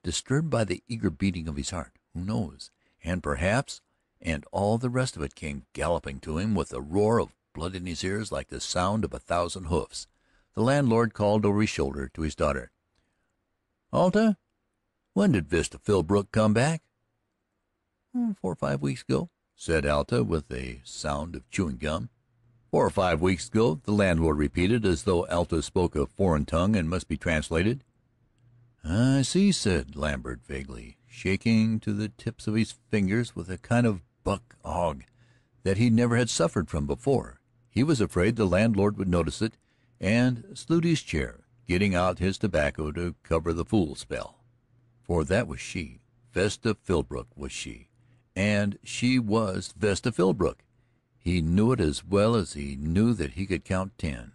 disturbed by the eager beating of his heart. Who knows? And perhaps, and all the rest of it came galloping to him with a roar of blood in his ears like the sound of 1,000 hoofs. The landlord called over his shoulder to his daughter. "Alta, when did Vesta Philbrook come back?" "4 or 5 weeks ago," said Alta with a sound of chewing gum. 4 or 5 weeks ago, the landlord repeated, as though Alta spoke a foreign tongue and must be translated. "I see," said Lambert vaguely, shaking to the tips of his fingers with a kind of buck-ague that he never had suffered from before. He was afraid the landlord would notice it and slewed his chair, getting out his tobacco to cover the fool spell. For that was she. Vesta Philbrook was she, and she was Vesta Philbrook. He knew it as well as he knew that he could count 10.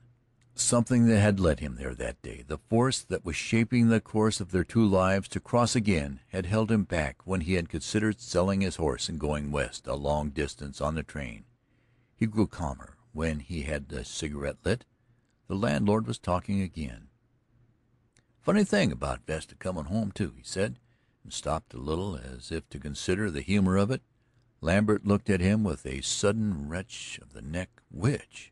Something that had led him there that day, the force that was shaping the course of their two lives to cross again, had held him back when he had considered selling his horse and going west a long distance on the train. He grew calmer when he had the cigarette lit. The landlord was talking again. "Funny thing about Vesta coming home, too," he said, and stopped a little as if to consider the humor of it. Lambert looked at him with a sudden wrench of the neck. Which?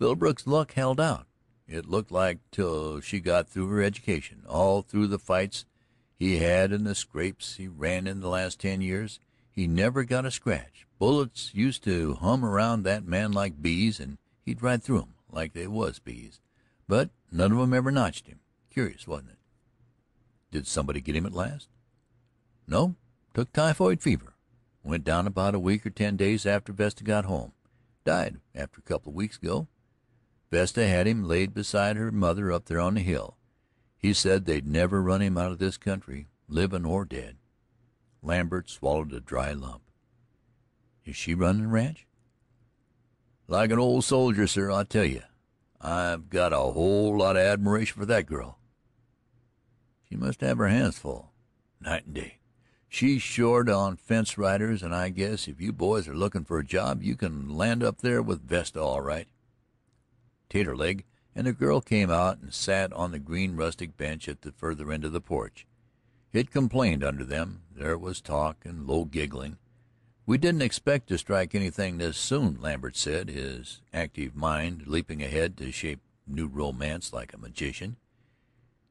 Philbrook's luck held out, it looked like, till she got through her education. All through the fights he had and the scrapes he ran in the last 10 years, he never got a scratch. Bullets used to hum around that man like bees, and he'd ride through 'em like they was bees, but none of 'em ever notched him. Curious, wasn't it? Did somebody get him at last? No, took typhoid fever. Went down about a week or 10 days after Vesta got home. Died after a couple of weeks ago. Vesta had him laid beside her mother up there on the hill. He said they'd never run him out of this country, livin' or dead." Lambert swallowed a dry lump. "Is she running the ranch?" "Like an old soldier, sir, I tell you. I've got a whole lot of admiration for that girl." "She must have her hands full." "Night and day. She's short on fence riders, and I guess if you boys are looking for a job, you can land up there with Vesta all right." Taterleg and the girl came out and sat on the green rustic bench at the further end of the porch. It complained under them. There was talk and low giggling. "We didn't expect to strike anything this soon," Lambert said, his active mind leaping ahead to shape new romance like a magician.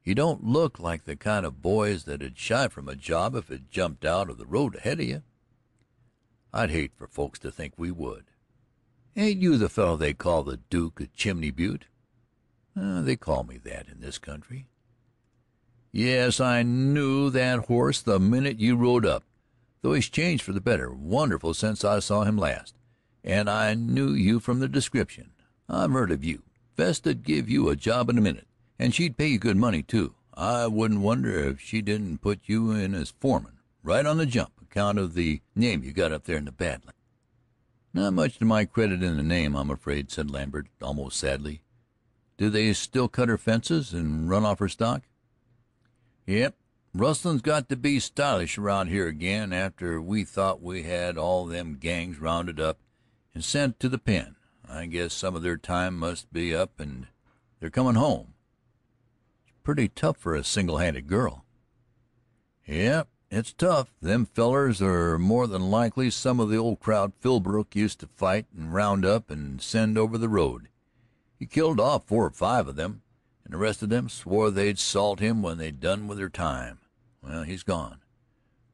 "You don't look like the kind of boys that'd shy from a job if it jumped out of the road ahead of you." "I'd hate for folks to think we would." "Ain't you the fellow they call the Duke of Chimney Butte?" "They call me that in this country." "Yes, I knew that horse the minute you rode up, though he's changed for the better, wonderful, since I saw him last. And I knew you from the description. I've heard of you. Vesta'd give you a job in a minute, and she'd pay you good money, too. I wouldn't wonder if she didn't put you in as foreman, right on the jump, account of the name you got up there in the Badlands." "Not much to my credit in the name, I'm afraid," said Lambert, almost sadly. "Do they still cut her fences and run off her stock?" "Yep. Rustlin's got to be stylish around here again after we thought we had all them gangs rounded up and sent to the pen. I guess some of their time must be up and they're coming home." "It's pretty tough for a single-handed girl." "Yep, it's tough. Them fellers are more than likely some of the old crowd Philbrook used to fight and round up and send over the road. He killed off 4 or 5 of them, and the rest of them swore they'd salt him when they'd done with their time. Well, he's gone,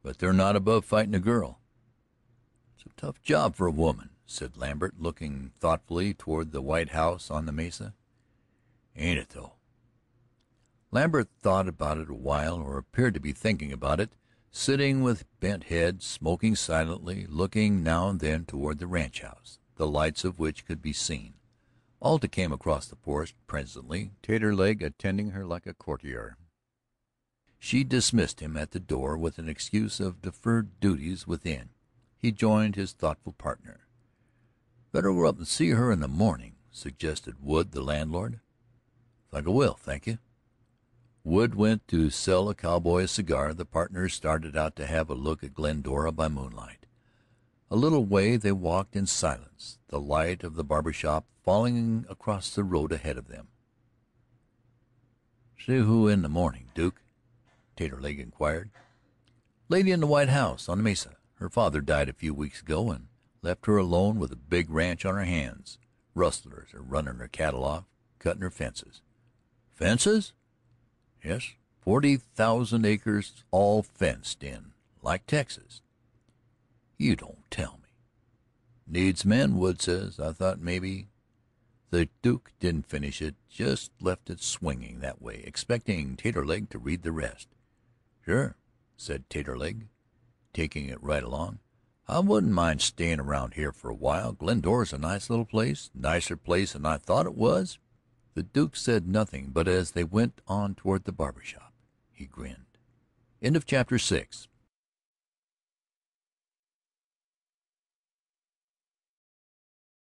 but they're not above fighting a girl." "It's a tough job for a woman," said Lambert, looking thoughtfully toward the white house on the mesa. "Ain't it, though?" Lambert thought about it a while, or appeared to be thinking about it, sitting with bent head, smoking silently, looking now and then toward the ranch house, the lights of which could be seen. Alta came across the porch presently, Taterleg attending her like a courtier. She dismissed him at the door with an excuse of deferred duties within. He joined his thoughtful partner. "Better go up and see her in the morning," suggested Wood, the landlord. "Think I will, thank you." Wood went to sell a cowboy a cigar. The partners started out to have a look at Glendora by moonlight. A little way they walked in silence, the light of the barber shop falling across the road ahead of them. "See who in the morning, Duke?" Taterleg inquired. "Lady in the White House on the mesa. Her father died a few weeks ago and left her alone with a big ranch on her hands. Rustlers are running her cattle off, cutting her fences." "Fences?" "Yes, 40,000 acres all fenced in, like Texas." "You don't tell me." "Needs men," Wood says. "I thought maybe—" The Duke didn't finish it, just left it swinging that way, expecting Taterleg to read the rest. "Sure," said Taterleg, taking it right along. "I wouldn't mind staying around here for a while. Glendora's a nice little place, nicer place than I thought it was." The Duke said nothing, but as they went on toward the barber shop, he grinned. Chapter 6